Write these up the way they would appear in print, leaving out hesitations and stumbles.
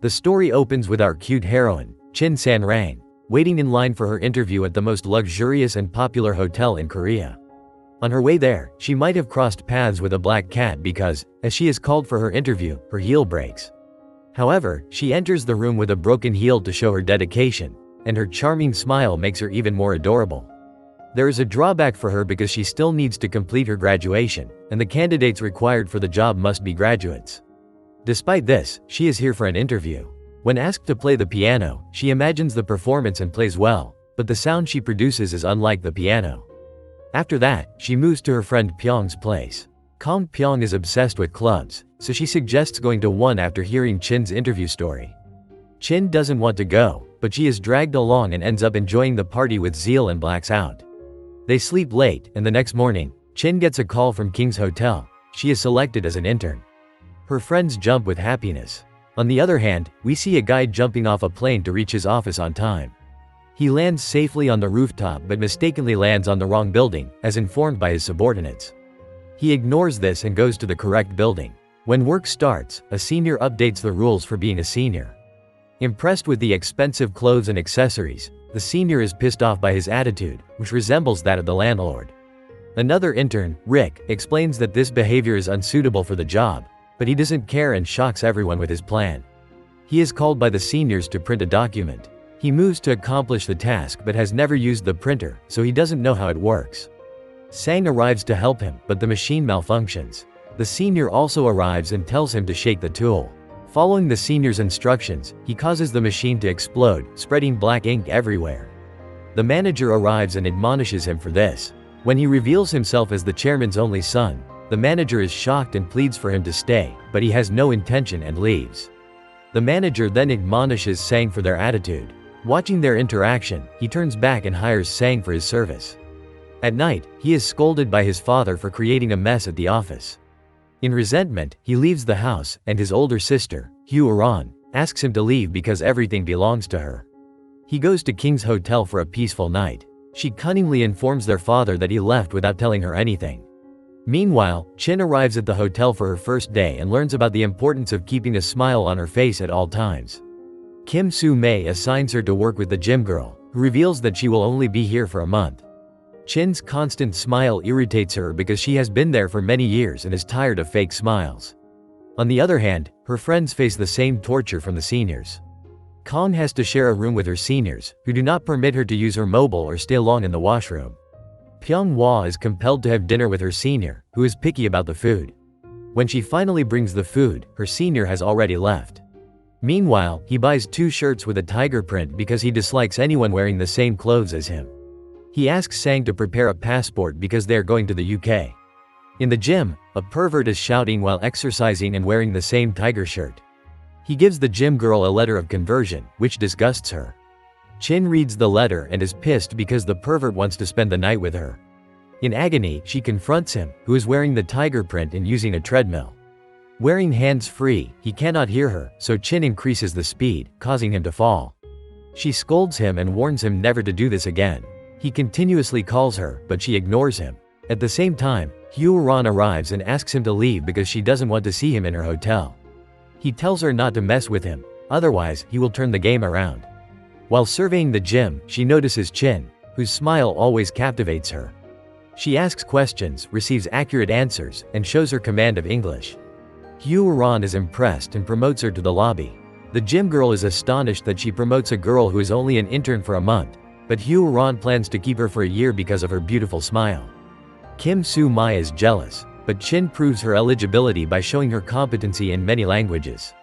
The story opens with our cute heroine, Chin San-rang, waiting in line for her interview at the most luxurious and popular hotel in Korea. On her way there, she might have crossed paths with a black cat because, as she is called for her interview, her heel breaks. However, she enters the room with a broken heel to show her dedication, and her charming smile makes her even more adorable. There is a drawback for her because she still needs to complete her graduation, and the candidates required for the job must be graduates. Despite this, she is here for an interview. When asked to play the piano, she imagines the performance and plays well, but the sound she produces is unlike the piano. After that, she moves to her friend Pyong's place. Kong Pyong is obsessed with clubs, so she suggests going to one after hearing Chin's interview story. Chin doesn't want to go, but she is dragged along and ends up enjoying the party with zeal and blacks out. They sleep late, and the next morning, Chin gets a call from King's Hotel. She is selected as an intern. Her friends jump with happiness. On the other hand, we see a guy jumping off a plane to reach his office on time. He lands safely on the rooftop but mistakenly lands on the wrong building, as informed by his subordinates. He ignores this and goes to the correct building. When work starts, a senior updates the rules for being a senior. Impressed with the expensive clothes and accessories, the senior is pissed off by his attitude, which resembles that of the landlord. Another intern, Rick, explains that this behavior is unsuitable for the job, but he doesn't care and shocks everyone with his plan. He is called by the seniors to print a document. He moves to accomplish the task but has never used the printer, so he doesn't know how it works. Sang arrives to help him, but the machine malfunctions. The senior also arrives and tells him to shake the tool. Following the senior's instructions, he causes the machine to explode, spreading black ink everywhere. The manager arrives and admonishes him for this. When he reveals himself as the chairman's only son, the manager is shocked and pleads for him to stay, but he has no intention and leaves. The manager then admonishes Sang for their attitude. Watching their interaction, he turns back and hires Sang for his service. At night, he is scolded by his father for creating a mess at the office. In resentment, he leaves the house, and his older sister, Hyo-ran, asks him to leave because everything belongs to her. He goes to King's Hotel for a peaceful night. She cunningly informs their father that he left without telling her anything. Meanwhile, Chin arrives at the hotel for her first day and learns about the importance of keeping a smile on her face at all times. Kim Soo-mei assigns her to work with the gym girl, who reveals that she will only be here for a month. Chin's constant smile irritates her because she has been there for many years and is tired of fake smiles. On the other hand, her friends face the same torture from the seniors. Kong has to share a room with her seniors, who do not permit her to use her mobile or stay long in the washroom. Pyong-hwa is compelled to have dinner with her senior, who is picky about the food. When she finally brings the food, her senior has already left. Meanwhile, he buys 2 shirts with a tiger print because he dislikes anyone wearing the same clothes as him. He asks Sang to prepare a passport because they are going to the UK. In the gym, a pervert is shouting while exercising and wearing the same tiger shirt. He gives the gym girl a letter of conversion, which disgusts her. Chin reads the letter and is pissed because the pervert wants to spend the night with her. In agony, she confronts him, who is wearing the tiger print and using a treadmill. Wearing hands-free, he cannot hear her, so Chin increases the speed, causing him to fall. She scolds him and warns him never to do this again. He continuously calls her, but she ignores him. At the same time, Hyo-ran arrives and asks him to leave because she doesn't want to see him in her hotel. He tells her not to mess with him, otherwise he will turn the game around. While surveying the gym, she notices Chin, whose smile always captivates her. She asks questions, receives accurate answers, and shows her command of English. Hyo-ran is impressed and promotes her to the lobby. The gym girl is astonished that she promotes a girl who is only an intern for a month, but Hyo-ran plans to keep her for a year because of her beautiful smile. Kim Soo-mei is jealous, but Chin proves her eligibility by showing her competency in many languages.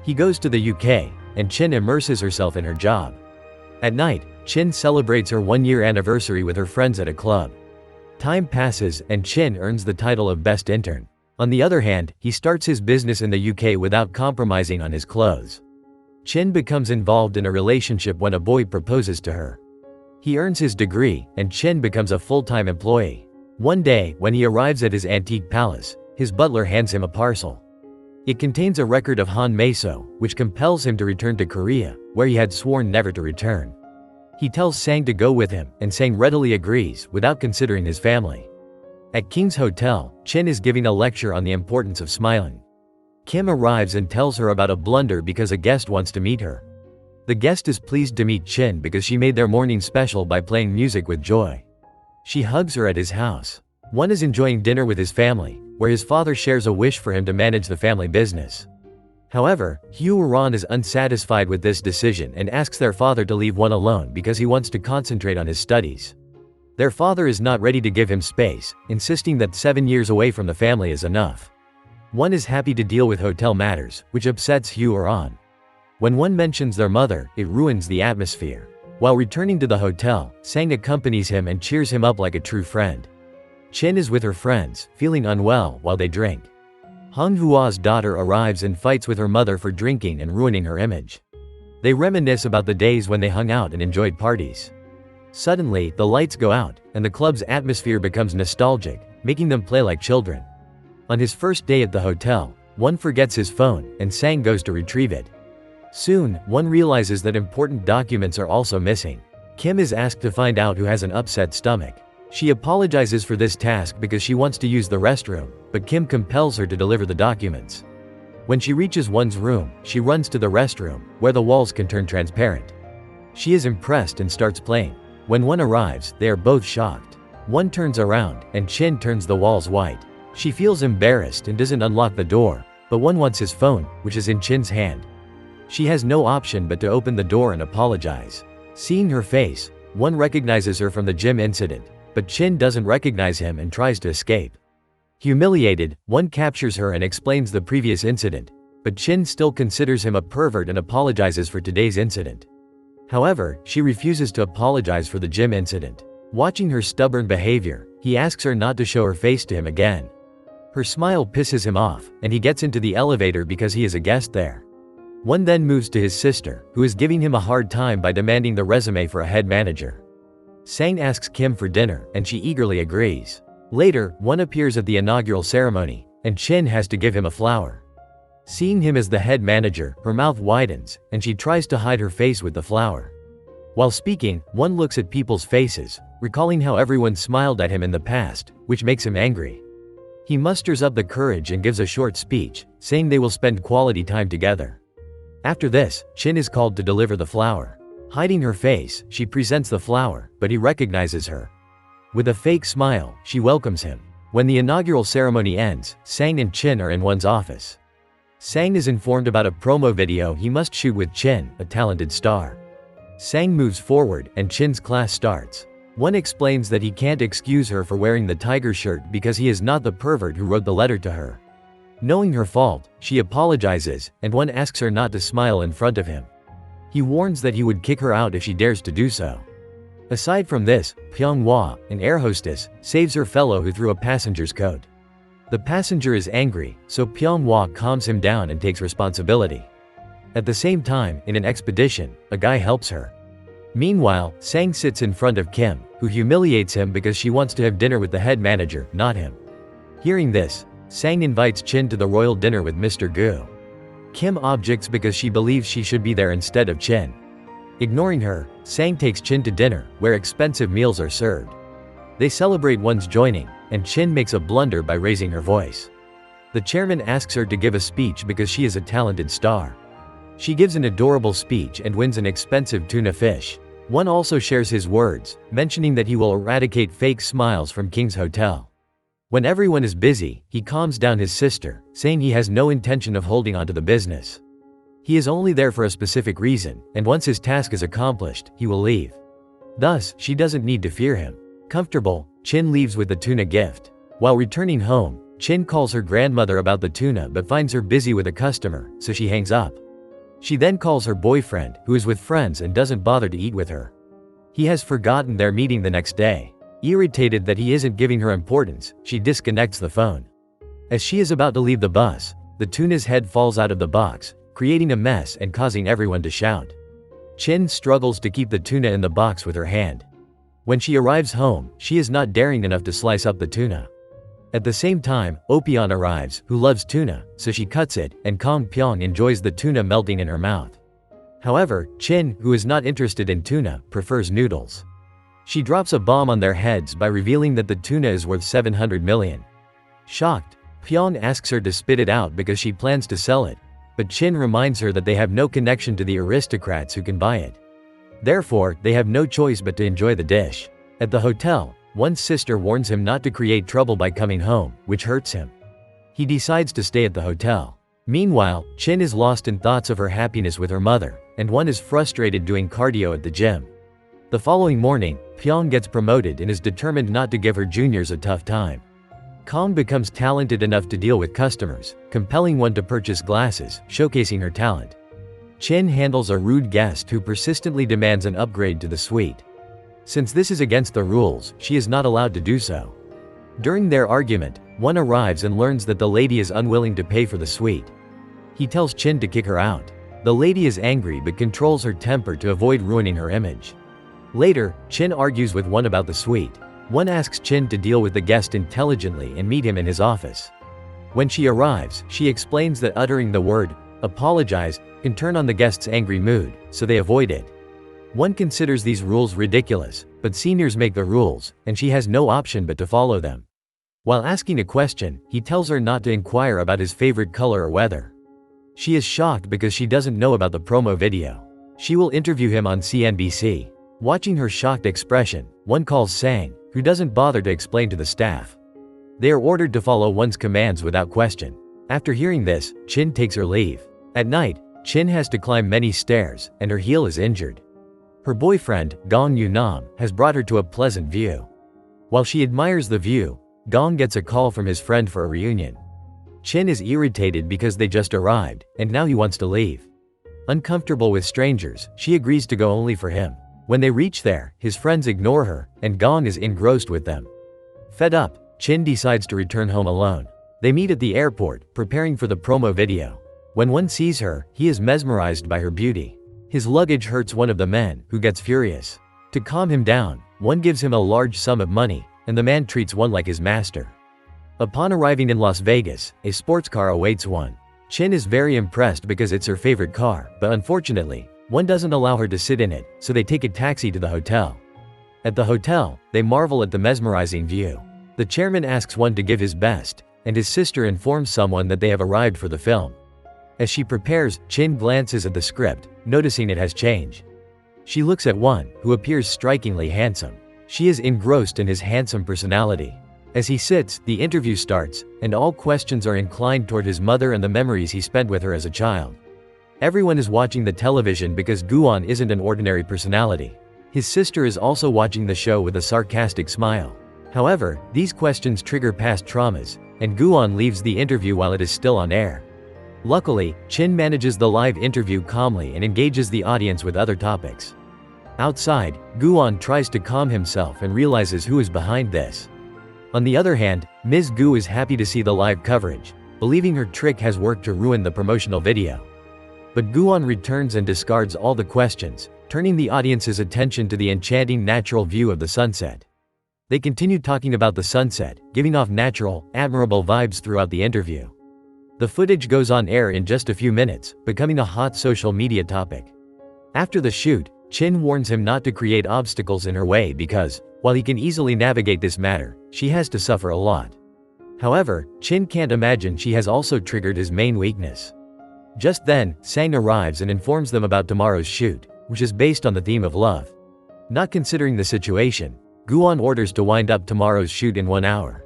He goes to the UK, and Chin immerses herself in her job. At night, Chin celebrates her 1-year anniversary with her friends at a club. Time passes and Chin earns the title of Best Intern. On the other hand, he starts his business in the UK without compromising on his clothes. Chin becomes involved in a relationship when a boy proposes to her. He earns his degree, and Chin becomes a full-time employee. One day, when he arrives at his antique palace, his butler hands him a parcel. It contains a record of Han Meso, which compels him to return to Korea, where he had sworn never to return. He tells Sang to go with him, and Sang readily agrees, without considering his family. At King's Hotel, Chin is giving a lecture on the importance of smiling. Kim arrives and tells her about a blunder because a guest wants to meet her. The guest is pleased to meet Chin because she made their morning special by playing music with joy. She hugs her at his house. Won is enjoying dinner with his family, where his father shares a wish for him to manage the family business. However, Hyo-ran is unsatisfied with this decision and asks their father to leave Won alone because he wants to concentrate on his studies. Their father is not ready to give him space, insisting that 7 years away from the family is enough. Won is happy to deal with hotel matters, which upsets Hyo-ran. When Won mentions their mother, it ruins the atmosphere. While returning to the hotel, Sang accompanies him and cheers him up like a true friend. Chin is with her friends, feeling unwell while they drink. Hung Hua's daughter arrives and fights with her mother for drinking and ruining her image. They reminisce about the days when they hung out and enjoyed parties. Suddenly, the lights go out, and the club's atmosphere becomes nostalgic, making them play like children. On his first day at the hotel, Won forgets his phone, and Sang goes to retrieve it. Soon, Won realizes that important documents are also missing. Kim is asked to find out who has an upset stomach. She apologizes for this task because she wants to use the restroom, but Kim compels her to deliver the documents. When she reaches Won's room, she runs to the restroom, where the walls can turn transparent. She is impressed and starts playing. When Won arrives, they are both shocked. Won turns around, and Chin turns the walls white. She feels embarrassed and doesn't unlock the door, but Won wants his phone, which is in Chin's hand. She has no option but to open the door and apologize. Seeing her face, Won recognizes her from the gym incident, but Chin doesn't recognize him and tries to escape. Humiliated, Won captures her and explains the previous incident, but Chin still considers him a pervert and apologizes for today's incident. However, she refuses to apologize for the gym incident. Watching her stubborn behavior, he asks her not to show her face to him again. Her smile pisses him off, and he gets into the elevator because he is a guest there. Won then moves to his sister, who is giving him a hard time by demanding the resume for a head manager. Sang asks Kim for dinner, and she eagerly agrees. Later, Won appears at the inaugural ceremony, and Chin has to give him a flower. Seeing him as the head manager, her mouth widens, and she tries to hide her face with the flower. While speaking, Won looks at people's faces, recalling how everyone smiled at him in the past, which makes him angry. He musters up the courage and gives a short speech, saying they will spend quality time together. After this, Chin is called to deliver the flower. Hiding her face, she presents the flower, but he recognizes her. With a fake smile, she welcomes him. When the inaugural ceremony ends, Sang and Chin are in Won's office. Sang is informed about a promo video he must shoot with Chin, a talented star. Sang moves forward, and Chin's class starts. Won explains that he can't excuse her for wearing the tiger shirt because he is not the pervert who wrote the letter to her. Knowing her fault, she apologizes, and Won asks her not to smile in front of him. He warns that he would kick her out if she dares to do so. Aside from this, Pyonghwa, an air hostess, saves her fellow who threw a passenger's coat. The passenger is angry, so Pyonghwa calms him down and takes responsibility. At the same time, in an expedition, a guy helps her. Meanwhile, Sang sits in front of Kim, who humiliates him because she wants to have dinner with the head manager, not him. Hearing this, Sang invites Chin to the royal dinner with Mr. Gu. Kim objects because she believes she should be there instead of Chin. Ignoring her, Sang takes Chin to dinner, where expensive meals are served. They celebrate Won's joining, and Chin makes a blunder by raising her voice. The chairman asks her to give a speech because she is a talented star. She gives an adorable speech and wins an expensive tuna fish. Won also shares his words, mentioning that he will eradicate fake smiles from King's Hotel. When everyone is busy, he calms down his sister, saying he has no intention of holding onto the business. He is only there for a specific reason, and once his task is accomplished, he will leave. Thus, she doesn't need to fear him. Comfortable, Chin leaves with the tuna gift. While returning home, Chin calls her grandmother about the tuna but finds her busy with a customer, so she hangs up. She then calls her boyfriend, who is with friends and doesn't bother to eat with her. He has forgotten their meeting the next day. Irritated that he isn't giving her importance, she disconnects the phone. As she is about to leave the bus, the tuna's head falls out of the box, creating a mess and causing everyone to shout. Chin struggles to keep the tuna in the box with her hand. When she arrives home, she is not daring enough to slice up the tuna. At the same time, Opyeon arrives, who loves tuna, so she cuts it, and Kong Pyong enjoys the tuna melting in her mouth. However, Chin, who is not interested in tuna, prefers noodles. She drops a bomb on their heads by revealing that the tuna is worth 700 million. Shocked, Pyong asks her to spit it out because she plans to sell it, but Chin reminds her that they have no connection to the aristocrats who can buy it. Therefore, they have no choice but to enjoy the dish. At the hotel, one sister warns him not to create trouble by coming home, which hurts him. He decides to stay at the hotel. Meanwhile, Chin is lost in thoughts of her happiness with her mother, and one is frustrated doing cardio at the gym. The following morning, Pyong gets promoted and is determined not to give her juniors a tough time. Kong becomes talented enough to deal with customers, compelling one to purchase glasses, showcasing her talent. Chin handles a rude guest who persistently demands an upgrade to the suite. Since this is against the rules, she is not allowed to do so. During their argument, one arrives and learns that the lady is unwilling to pay for the suite. He tells Chin to kick her out. The lady is angry but controls her temper to avoid ruining her image. Later, Chin argues with one about the suite. One asks Chin to deal with the guest intelligently and meet him in his office. When she arrives, she explains that uttering the word, apologize, can turn on the guest's angry mood, so they avoid it. One considers these rules ridiculous, but seniors make the rules, and she has no option but to follow them. While asking a question, he tells her not to inquire about his favorite color or weather. She is shocked because she doesn't know about the promo video. She will interview him on CNBC. Watching her shocked expression, one calls Sang, who doesn't bother to explain to the staff. They are ordered to follow one's commands without question. After hearing this, Chin takes her leave. At night, Chin has to climb many stairs, and her heel is injured. Her boyfriend, Gong Yunam, has brought her to a pleasant view. While she admires the view, Gong gets a call from his friend for a reunion. Chin is irritated because they just arrived, and now he wants to leave. Uncomfortable with strangers, she agrees to go only for him. When they reach there, his friends ignore her, and Gong is engrossed with them. Fed up, Chin decides to return home alone. They meet at the airport, preparing for the promo video. When one sees her, he is mesmerized by her beauty. His luggage hurts one of the men, who gets furious. To calm him down, one gives him a large sum of money, and the man treats one like his master. Upon arriving in Las Vegas, a sports car awaits one. Chin is very impressed because it's her favorite car, but unfortunately, one doesn't allow her to sit in it, so they take a taxi to the hotel. At the hotel, they marvel at the mesmerizing view. The chairman asks one to give his best, and his sister informs someone that they have arrived for the film. As she prepares, Chin glances at the script, noticing it has changed. She looks at one, who appears strikingly handsome. She is engrossed in his handsome personality. As he sits, the interview starts, and all questions are inclined toward his mother and the memories he spent with her as a child. Everyone is watching the television because Guan isn't an ordinary personality. His sister is also watching the show with a sarcastic smile. However, these questions trigger past traumas, and Guan leaves the interview while it is still on air. Luckily, Chin manages the live interview calmly and engages the audience with other topics. Outside, Guan tries to calm himself and realizes who is behind this. On the other hand, Ms. Gu is happy to see the live coverage, believing her trick has worked to ruin the promotional video. But Guan returns and discards all the questions, turning the audience's attention to the enchanting natural view of the sunset. They continue talking about the sunset, giving off natural, admirable vibes throughout the interview. The footage goes on air in just a few minutes, becoming a hot social media topic. After the shoot, Chin warns him not to create obstacles in her way because, while he can easily navigate this matter, she has to suffer a lot. However, Chin can't imagine she has also triggered his main weakness. Just then, Sang arrives and informs them about tomorrow's shoot, which is based on the theme of love. Not considering the situation, Guan orders to wind up tomorrow's shoot in 1 hour.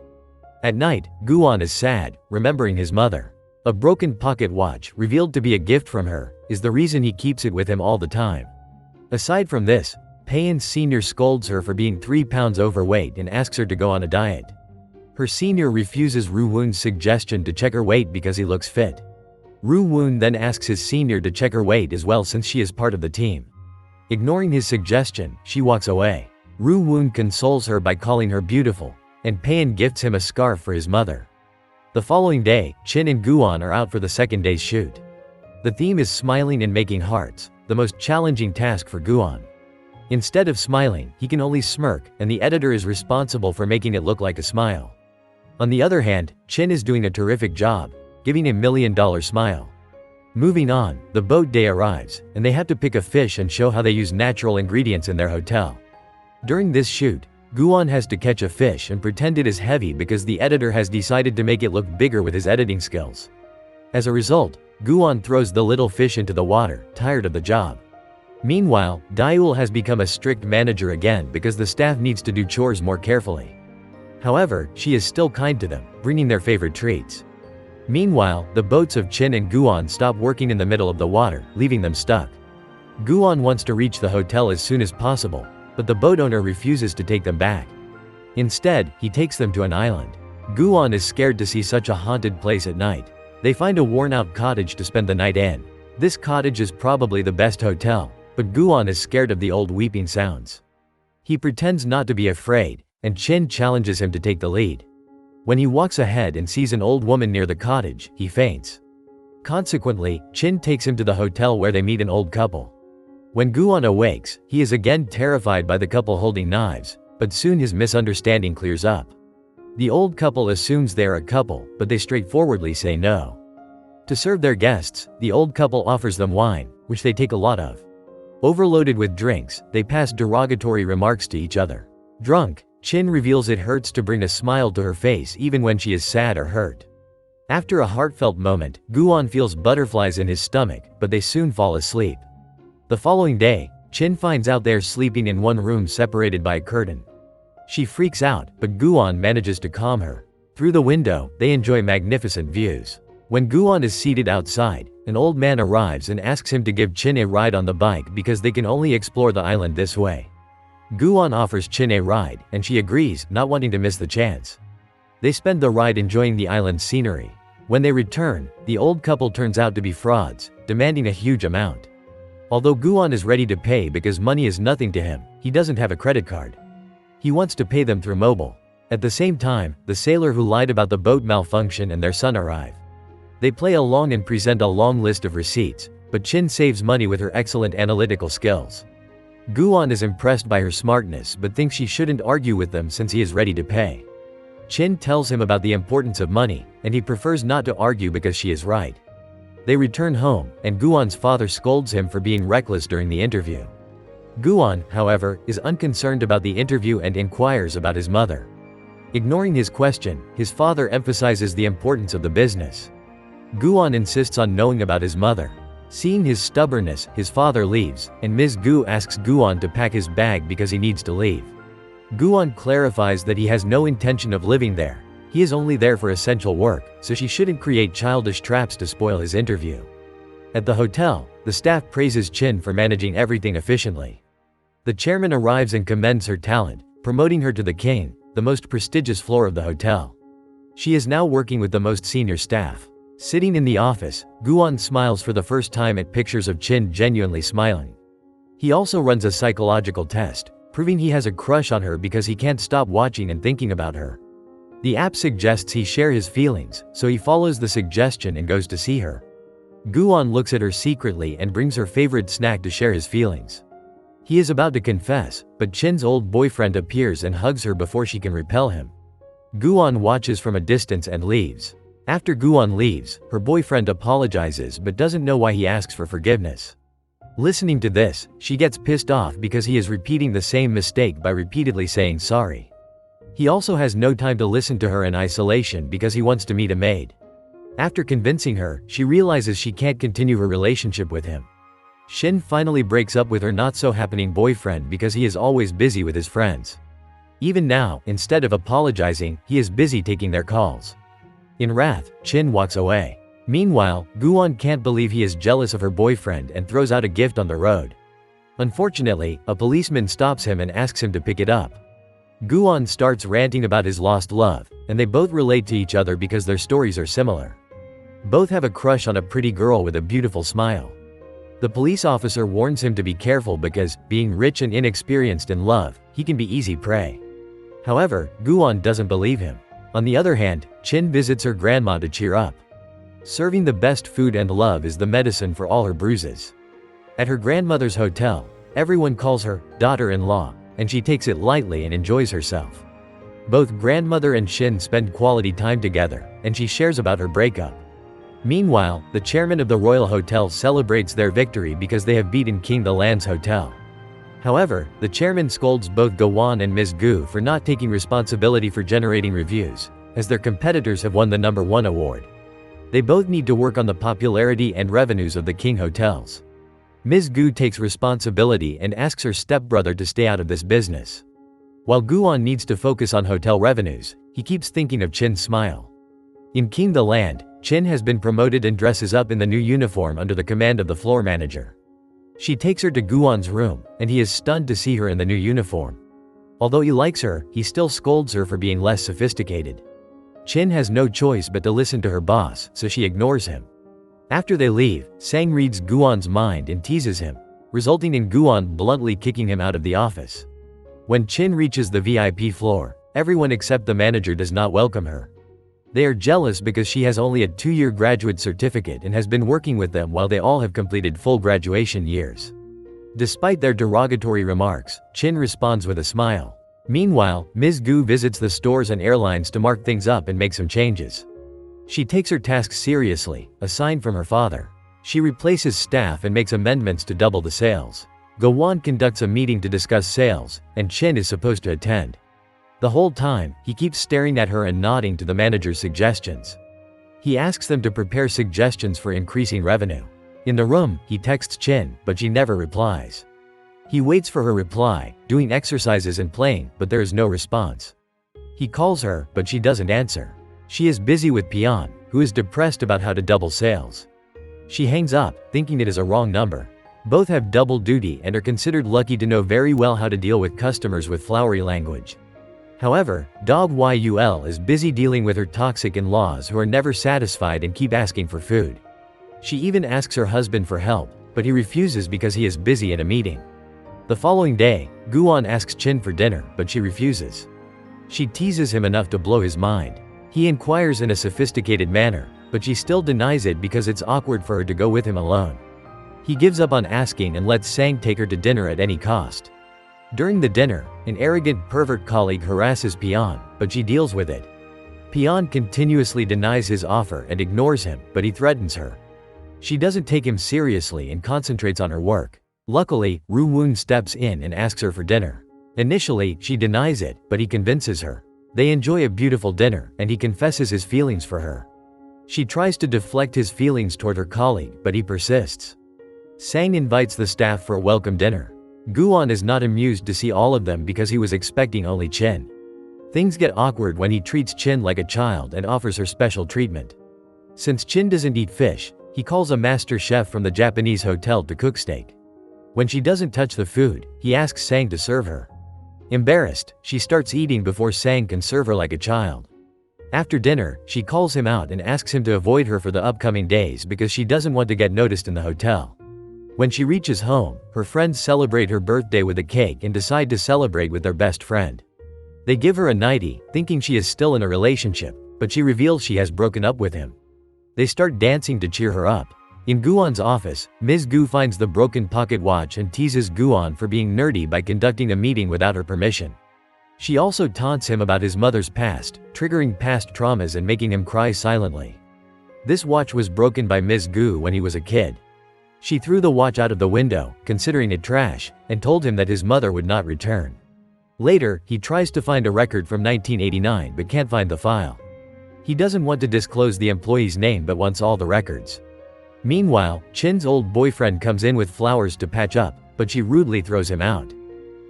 At night, Guan is sad, remembering his mother. A broken pocket watch, revealed to be a gift from her, is the reason he keeps it with him all the time. Aside from this, Payan Sr. scolds her for being 3 pounds overweight and asks her to go on a diet. Her senior refuses Ru Woon's suggestion to check her weight because he looks fit. Ru Woon then asks his senior to check her weight as well since she is part of the team. Ignoring his suggestion, she walks away. Ru Woon consoles her by calling her beautiful, and Payan gifts him a scarf for his mother. The following day, Chin and Guan are out for the second day's shoot. The theme is smiling and making hearts, the most challenging task for Guan. Instead of smiling, he can only smirk, and the editor is responsible for making it look like a smile. On the other hand, Chin is doing a terrific job, giving a $1 million smile. Moving on, the boat day arrives, and they have to pick a fish and show how they use natural ingredients in their hotel. During this shoot, Guwon has to catch a fish and pretend it is heavy because the editor has decided to make it look bigger with his editing skills. As a result, Guwon throws the little fish into the water, tired of the job. Meanwhile, Daewoo has become a strict manager again because the staff needs to do chores more carefully. However, she is still kind to them, bringing their favorite treats. Meanwhile, the boats of Chin and Guwon stop working in the middle of the water, leaving them stuck. Guwon wants to reach the hotel as soon as possible, but the boat owner refuses to take them back. Instead, he takes them to an island. Guwon is scared to see such a haunted place at night. They find a worn-out cottage to spend the night in. This cottage is probably the best hotel, but Guwon is scared of the old weeping sounds. He pretends not to be afraid, and Chin challenges him to take the lead. When he walks ahead and sees an old woman near the cottage, he faints. Consequently, Chin takes him to the hotel where they meet an old couple. When Guwon awakes, he is again terrified by the couple holding knives, but soon his misunderstanding clears up. The old couple assumes they are a couple, but they straightforwardly say no. To serve their guests, the old couple offers them wine, which they take a lot of. Overloaded with drinks, they pass derogatory remarks to each other. Drunk, Chin reveals it hurts to bring a smile to her face even when she is sad or hurt. After a heartfelt moment, Guwon feels butterflies in his stomach, but they soon fall asleep. The following day, Chin finds out they're sleeping in one room separated by a curtain. She freaks out, but Guwon manages to calm her. Through the window, they enjoy magnificent views. When Guwon is seated outside, an old man arrives and asks him to give Chin a ride on the bike because they can only explore the island this way. Guwon offers Chin a ride, and she agrees, not wanting to miss the chance. They spend the ride enjoying the island's scenery. When they return, the old couple turns out to be frauds, demanding a huge amount. Although Guwon is ready to pay because money is nothing to him, he doesn't have a credit card. He wants to pay them through mobile. At the same time, the sailor who lied about the boat malfunction and their son arrive. They play along and present a long list of receipts, but Chin saves money with her excellent analytical skills. Guwon is impressed by her smartness but thinks she shouldn't argue with them since he is ready to pay. Chin tells him about the importance of money, and he prefers not to argue because she is right. They return home, and Guwon's father scolds him for being reckless during the interview. Guwon, however, is unconcerned about the interview and inquires about his mother. Ignoring his question, his father emphasizes the importance of the business. Guwon insists on knowing about his mother. Seeing his stubbornness, his father leaves, and Ms. Gu asks Guwon to pack his bag because he needs to leave. Guwon clarifies that he has no intention of living there. He is only there for essential work, so she shouldn't create childish traps to spoil his interview. At the hotel, the staff praises Chin for managing everything efficiently. The chairman arrives and commends her talent, promoting her to the king, the most prestigious floor of the hotel. She is now working with the most senior staff. Sitting in the office, Guwon smiles for the first time at pictures of Chin genuinely smiling. He also runs a psychological test, proving he has a crush on her because he can't stop watching and thinking about her. The app suggests he share his feelings, so he follows the suggestion and goes to see her. Guwon looks at her secretly and brings her favorite snack to share his feelings. He is about to confess, but Chin's old boyfriend appears and hugs her before she can repel him. Guwon watches from a distance and leaves. After Guwon leaves, her boyfriend apologizes but doesn't know why he asks for forgiveness. Listening to this, she gets pissed off because he is repeating the same mistake by repeatedly saying sorry. He also has no time to listen to her in isolation because he wants to meet a maid. After convincing her, she realizes she can't continue her relationship with him. Shin finally breaks up with her not-so-happening boyfriend because he is always busy with his friends. Even now, instead of apologizing, he is busy taking their calls. In wrath, Chin walks away. Meanwhile, Guwon can't believe he is jealous of her boyfriend and throws out a gift on the road. Unfortunately, a policeman stops him and asks him to pick it up. Guwon starts ranting about his lost love, and they both relate to each other because their stories are similar. Both have a crush on a pretty girl with a beautiful smile. The police officer warns him to be careful because, being rich and inexperienced in love, he can be easy prey. However, Guwon doesn't believe him. On the other hand, Chin visits her grandma to cheer up. Serving the best food and love is the medicine for all her bruises. At her grandmother's hotel, everyone calls her daughter-in-law, and she takes it lightly and enjoys herself. Both grandmother and Shin spend quality time together, and she shares about her breakup. Meanwhile, the chairman of the Royal Hotel celebrates their victory because they have beaten King the Land's hotel. However, the chairman scolds both Go-won and Ms. Gu for not taking responsibility for generating reviews, as their competitors have won the #1 award. They both need to work on the popularity and revenues of the King hotels. Ms. Gu takes responsibility and asks her stepbrother to stay out of this business. While Go-won needs to focus on hotel revenues, he keeps thinking of Chin's smile. In King the Land, Chin has been promoted and dresses up in the new uniform under the command of the floor manager. She takes her to Go-won's room, and he is stunned to see her in the new uniform. Although he likes her, he still scolds her for being less sophisticated. Chin has no choice but to listen to her boss, so she ignores him. After they leave, Sang reads Go-won's mind and teases him, resulting in Go-won bluntly kicking him out of the office. When Chin reaches the VIP floor, everyone except the manager does not welcome her. They are jealous because she has only a 2-year graduate certificate and has been working with them while they all have completed full graduation years. Despite their derogatory remarks, Chin responds with a smile. Meanwhile, Ms. Gu visits the stores and airlines to mark things up and make some changes. She takes her task seriously, a sign from her father. She replaces staff and makes amendments to double the sales. Go-won conducts a meeting to discuss sales, and Chin is supposed to attend. The whole time, he keeps staring at her and nodding to the manager's suggestions. He asks them to prepare suggestions for increasing revenue. In the room, he texts Chin, but she never replies. He waits for her reply, doing exercises and playing, but there is no response. He calls her, but she doesn't answer. She is busy with Pion, who is depressed about how to double sales. She hangs up, thinking it is a wrong number. Both have double duty and are considered lucky to know very well how to deal with customers with flowery language. However, Dog Yul is busy dealing with her toxic in-laws who are never satisfied and keep asking for food. She even asks her husband for help, but he refuses because he is busy at a meeting. The following day, Go-won asks Chin for dinner, but she refuses. She teases him enough to blow his mind. He inquires in a sophisticated manner, but she still denies it because it's awkward for her to go with him alone. He gives up on asking and lets Sang take her to dinner at any cost. During the dinner, an arrogant pervert colleague harasses Pion, but she deals with it. Pion continuously denies his offer and ignores him, but he threatens her. She doesn't take him seriously and concentrates on her work. Luckily, Ru-woon steps in and asks her for dinner. Initially, she denies it, but he convinces her. They enjoy a beautiful dinner, and he confesses his feelings for her. She tries to deflect his feelings toward her colleague, but he persists. Sang invites the staff for a welcome dinner. Go-won is not amused to see all of them because he was expecting only Chin. Things get awkward when he treats Chin like a child and offers her special treatment. Since Chin doesn't eat fish, he calls a master chef from the Japanese hotel to cook steak. When she doesn't touch the food, he asks Sang to serve her. Embarrassed, she starts eating before Sang can serve her like a child. After dinner, she calls him out and asks him to avoid her for the upcoming days because she doesn't want to get noticed in the hotel. When she reaches home, her friends celebrate her birthday with a cake and decide to celebrate with their best friend. They give her a nightie, thinking she is still in a relationship, but she reveals she has broken up with him. They start dancing to cheer her up. In Go-won's office, Ms. Gu finds the broken pocket watch and teases Go-won for being nerdy by conducting a meeting without her permission. She also taunts him about his mother's past, triggering past traumas and making him cry silently. This watch was broken by Ms. Gu when he was a kid. She threw the watch out of the window, considering it trash, and told him that his mother would not return. Later, he tries to find a record from 1989 but can't find the file. He doesn't want to disclose the employee's name but wants all the records. Meanwhile, Chin's old boyfriend comes in with flowers to patch up, but she rudely throws him out.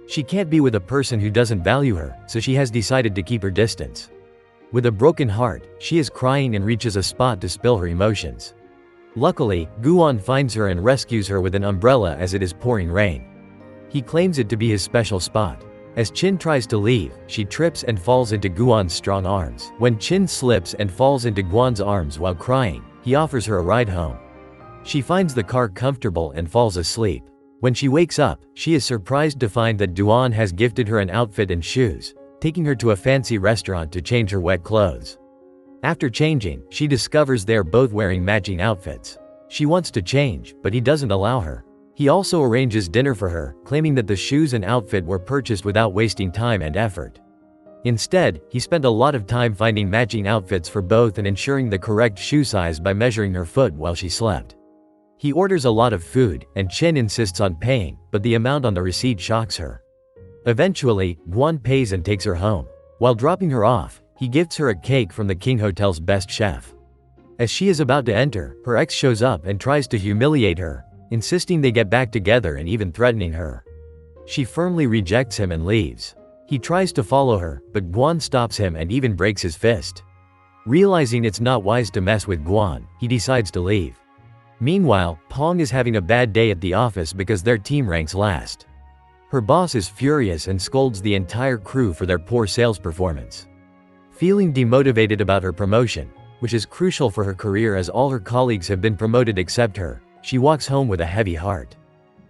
She can't be with a person who doesn't value her, so she has decided to keep her distance. With a broken heart, she is crying and reaches a spot to spill her emotions. Luckily, Go-won finds her and rescues her with an umbrella as it is pouring rain. He claims it to be his special spot. As Chin tries to leave, she trips and falls into Go-won's strong arms. When Chin slips and falls into Go-won's arms while crying, he offers her a ride home. She finds the car comfortable and falls asleep. When she wakes up, she is surprised to find that Do-won has gifted her an outfit and shoes, taking her to a fancy restaurant to change her wet clothes. After changing, she discovers they are both wearing matching outfits. She wants to change, but he doesn't allow her. He also arranges dinner for her, claiming that the shoes and outfit were purchased without wasting time and effort. Instead, he spent a lot of time finding matching outfits for both and ensuring the correct shoe size by measuring her foot while she slept. He orders a lot of food, and Chin insists on paying, but the amount on the receipt shocks her. Eventually, Guan pays and takes her home. While dropping her off, he gifts her a cake from the King Hotel's best chef. As she is about to enter, her ex shows up and tries to humiliate her, insisting they get back together and even threatening her. She firmly rejects him and leaves. He tries to follow her, but Guan stops him and even breaks his fist. Realizing it's not wise to mess with Guan, he decides to leave. Meanwhile, Pong is having a bad day at the office because their team ranks last. Her boss is furious and scolds the entire crew for their poor sales performance. Feeling demotivated about her promotion, which is crucial for her career as all her colleagues have been promoted except her, she walks home with a heavy heart.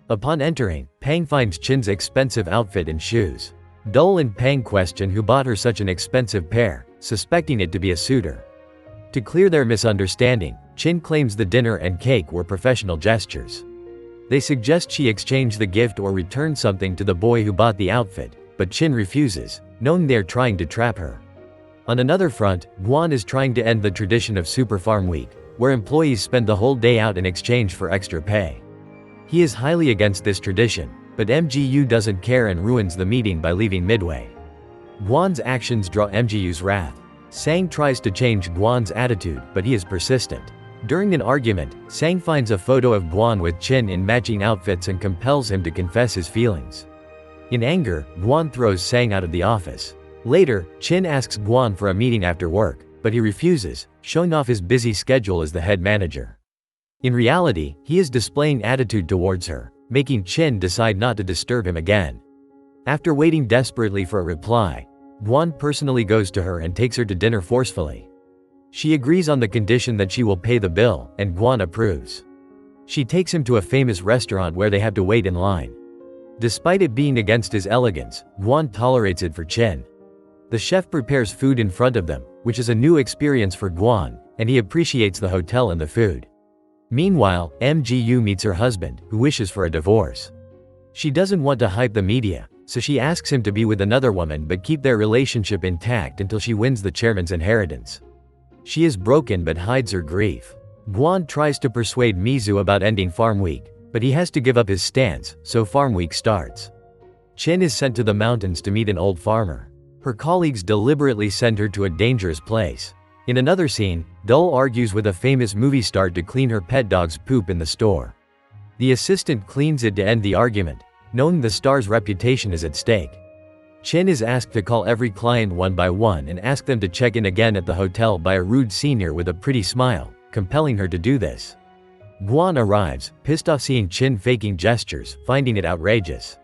Upon entering, Pang finds Chin's expensive outfit and shoes. Dole and Pang question who bought her such an expensive pair, suspecting it to be a suitor. To clear their misunderstanding, Chin claims the dinner and cake were professional gestures. They suggest she exchange the gift or return something to the boy who bought the outfit, but Chin refuses, knowing they are trying to trap her. On another front, Guan is trying to end the tradition of Super Farm Week, where employees spend the whole day out in exchange for extra pay. He is highly against this tradition, but MGU doesn't care and ruins the meeting by leaving midway. Guan's actions draw MGU's wrath. Sang tries to change Guan's attitude, but he is persistent. During an argument, Sang finds a photo of Guan with Chin in matching outfits and compels him to confess his feelings. In anger, Guan throws Sang out of the office. Later, Chin asks Guan for a meeting after work, but he refuses, showing off his busy schedule as the head manager. In reality, he is displaying attitude towards her, making Chin decide not to disturb him again. After waiting desperately for a reply, Guan personally goes to her and takes her to dinner forcefully. She agrees on the condition that she will pay the bill, and Guan approves. She takes him to a famous restaurant where they have to wait in line. Despite it being against his elegance, Guan tolerates it for Chin. The chef prepares food in front of them, which is a new experience for Guan, and he appreciates the hotel and the food. Meanwhile, MGU meets her husband, who wishes for a divorce. She doesn't want to hype the media, so she asks him to be with another woman but keep their relationship intact until she wins the chairman's inheritance. She is broken but hides her grief. Guan tries to persuade Mizu about ending Farm Week, but he has to give up his stance, so Farm Week starts. Chin is sent to the mountains to meet an old farmer. Her colleagues deliberately send her to a dangerous place. In another scene, Dole argues with a famous movie star to clean her pet dog's poop in the store. The assistant cleans it to end the argument, knowing the star's reputation is at stake. Chin is asked to call every client one by one and ask them to check in again at the hotel by a rude senior with a pretty smile, compelling her to do this. Guan arrives, pissed off seeing Chin faking gestures, finding it outrageous.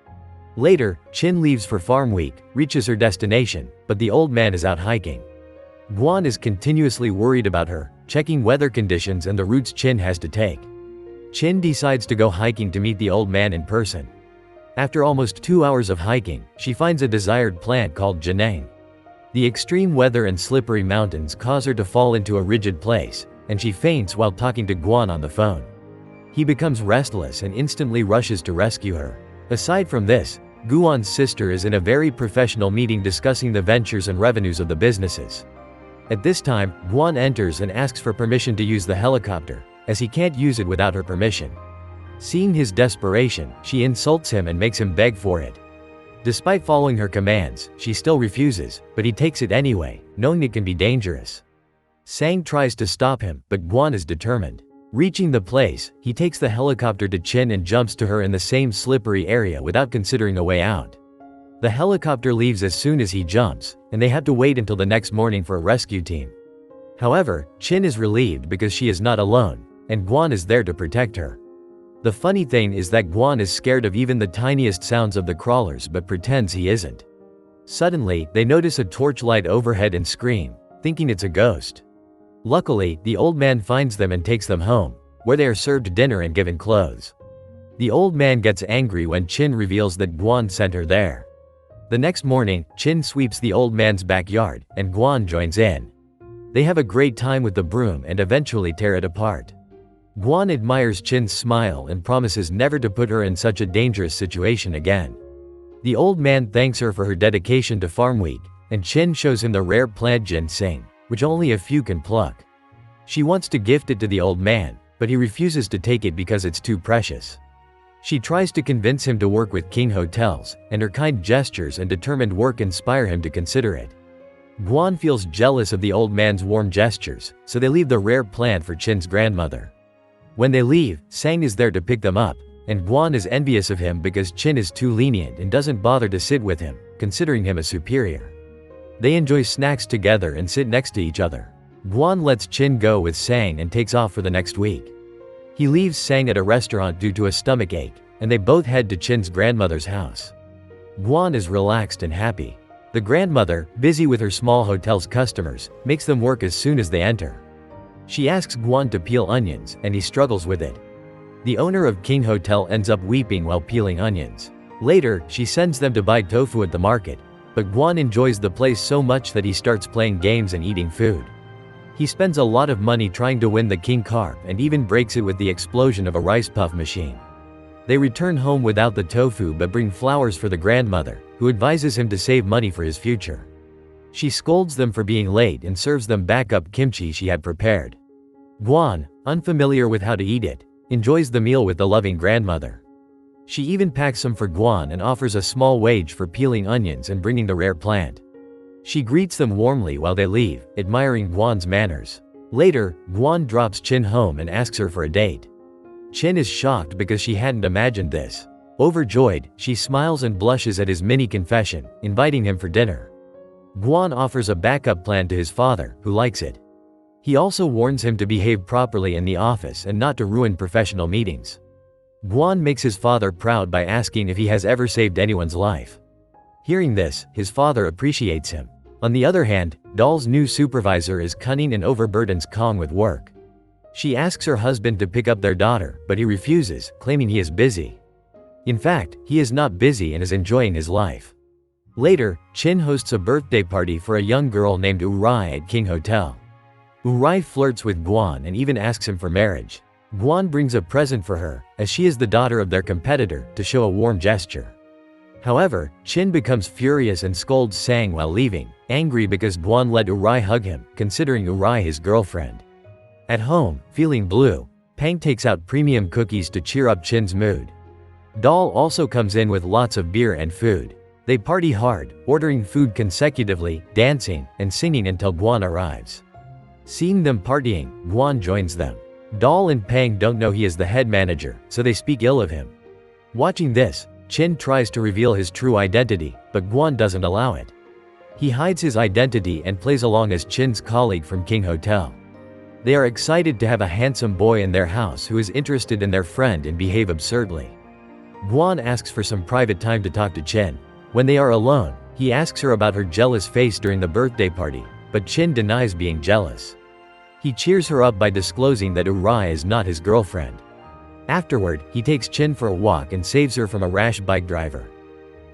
Later, Chin leaves for Farm Week, reaches her destination, but the old man is out hiking. Guan is continuously worried about her, checking weather conditions and the routes Chin has to take. Chin decides to go hiking to meet the old man in person. After almost 2 hours of hiking, she finds a desired plant called Janang. The extreme weather and slippery mountains cause her to fall into a rigid place, and she faints while talking to Guan on the phone. He becomes restless and instantly rushes to rescue her. Aside from this, Guan's sister is in a very professional meeting discussing the ventures and revenues of the businesses. At this time, Guan enters and asks for permission to use the helicopter, as he can't use it without her permission. Seeing his desperation, she insults him and makes him beg for it. Despite following her commands, she still refuses, but he takes it anyway, knowing it can be dangerous. Sang tries to stop him, but Guan is determined. Reaching the place, he takes the helicopter to Chin and jumps to her in the same slippery area without considering a way out. The helicopter leaves as soon as he jumps, and they have to wait until the next morning for a rescue team. However, Chin is relieved because she is not alone, and Guan is there to protect her. The funny thing is that Guan is scared of even the tiniest sounds of the crawlers but pretends he isn't. Suddenly, they notice a torchlight overhead and scream, thinking it's a ghost. Luckily, the old man finds them and takes them home, where they are served dinner and given clothes. The old man gets angry when Chin reveals that Guan sent her there. The next morning, Chin sweeps the old man's backyard, and Guan joins in. They have a great time with the broom and eventually tear it apart. Guan admires Chin's smile and promises never to put her in such a dangerous situation again. The old man thanks her for her dedication to Farm Week, and Chin shows him the rare plant ginseng, which only a few can pluck. She wants to gift it to the old man, but he refuses to take it because it's too precious. She tries to convince him to work with King Hotels, and her kind gestures and determined work inspire him to consider it. Guan feels jealous of the old man's warm gestures, so they leave the rare plant for Chin's grandmother. When they leave, Sang is there to pick them up, and Guan is envious of him because Chin is too lenient and doesn't bother to sit with him, considering him a superior. They enjoy snacks together and sit next to each other. Guan lets Chin go with Sang and takes off for the next week. He leaves Sang at a restaurant due to a stomachache, and they both head to Chin's grandmother's house. Guan is relaxed and happy. The grandmother, busy with her small hotel's customers, makes them work as soon as they enter. She asks Guan to peel onions, and he struggles with it. The owner of King Hotel ends up weeping while peeling onions. Later, she sends them to buy tofu at the market, but Guan enjoys the place so much that he starts playing games and eating food. He spends a lot of money trying to win the King Carp and even breaks it with the explosion of a rice puff machine. They return home without the tofu but bring flowers for the grandmother, who advises him to save money for his future. She scolds them for being late and serves them backup kimchi she had prepared. Guan, unfamiliar with how to eat it, enjoys the meal with the loving grandmother. She even packs some for Guan and offers a small wage for peeling onions and bringing the rare plant. She greets them warmly while they leave, admiring Guan's manners. Later, Guan drops Chin home and asks her for a date. Chin is shocked because she hadn't imagined this. Overjoyed, she smiles and blushes at his mini confession, inviting him for dinner. Guan offers a backup plan to his father, who likes it. He also warns him to behave properly in the office and not to ruin professional meetings. Guan makes his father proud by asking if he has ever saved anyone's life. Hearing this, his father appreciates him. On the other hand, Doll's new supervisor is cunning and overburdens Kong with work. She asks her husband to pick up their daughter, but he refuses, claiming he is busy. In fact, he is not busy and is enjoying his life. Later, Chin hosts a birthday party for a young girl named Urai at King Hotel. Urai flirts with Guan and even asks him for marriage. Guan brings a present for her, as she is the daughter of their competitor, to show a warm gesture. However, Chin becomes furious and scolds Sang while leaving, angry because Guan let Urai hug him, considering Urai his girlfriend. At home, feeling blue, Pang takes out premium cookies to cheer up Chin's mood. Doll also comes in with lots of beer and food. They party hard, ordering food consecutively, dancing, and singing until Guan arrives. Seeing them partying, Guan joins them. Doll and Pang don't know he is the head manager, so they speak ill of him. Watching this, Chin tries to reveal his true identity, but Guan doesn't allow it. He hides his identity and plays along as Chin's colleague from King Hotel. They are excited to have a handsome boy in their house who is interested in their friend and behave absurdly. Guan asks for some private time to talk to Chin. When they are alone, he asks her about her jealous face during the birthday party, but Chin denies being jealous. He cheers her up by disclosing that Urai is not his girlfriend. Afterward, he takes Chin for a walk and saves her from a rash bike driver.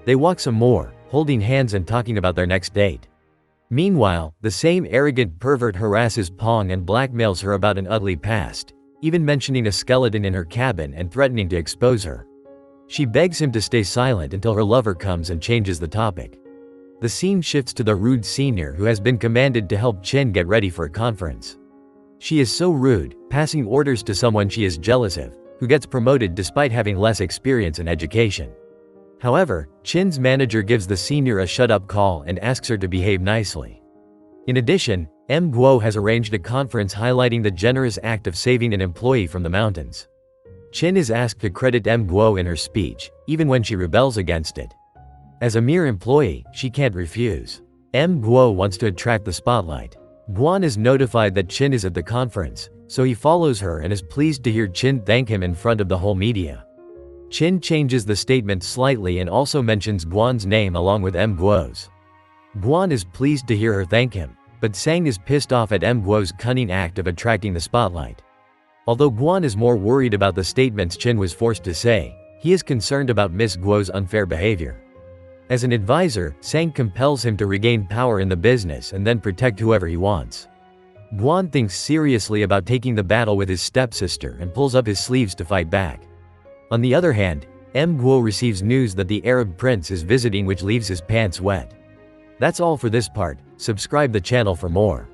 They walk some more, holding hands and talking about their next date. Meanwhile, the same arrogant pervert harasses Pong and blackmails her about an ugly past, even mentioning a skeleton in her cabin and threatening to expose her. She begs him to stay silent until her lover comes and changes the topic. The scene shifts to the rude senior who has been commanded to help Chin get ready for a conference. She is so rude, passing orders to someone she is jealous of, who gets promoted despite having less experience and education. However, Chin's manager gives the senior a shut-up call and asks her to behave nicely. In addition, M. Guo has arranged a conference highlighting the generous act of saving an employee from the mountains. Chin is asked to credit M. Guo in her speech, even when she rebels against it. As a mere employee, she can't refuse. M. Guo wants to attract the spotlight. Guan is notified that Chin is at the conference, so he follows her and is pleased to hear Chin thank him in front of the whole media. Chin changes the statement slightly and also mentions Guan's name along with M. Guo's. Guan is pleased to hear her thank him, but Sang is pissed off at M. Guo's cunning act of attracting the spotlight. Although Guan is more worried about the statements Chin was forced to say, he is concerned about Miss Guo's unfair behavior. As an advisor, Sang compels him to regain power in the business and then protect whoever he wants. Guan thinks seriously about taking the battle with his stepsister and pulls up his sleeves to fight back. On the other hand, M. Guo receives news that the Arab prince is visiting, which leaves his pants wet. That's all for this part. Subscribe the channel for more.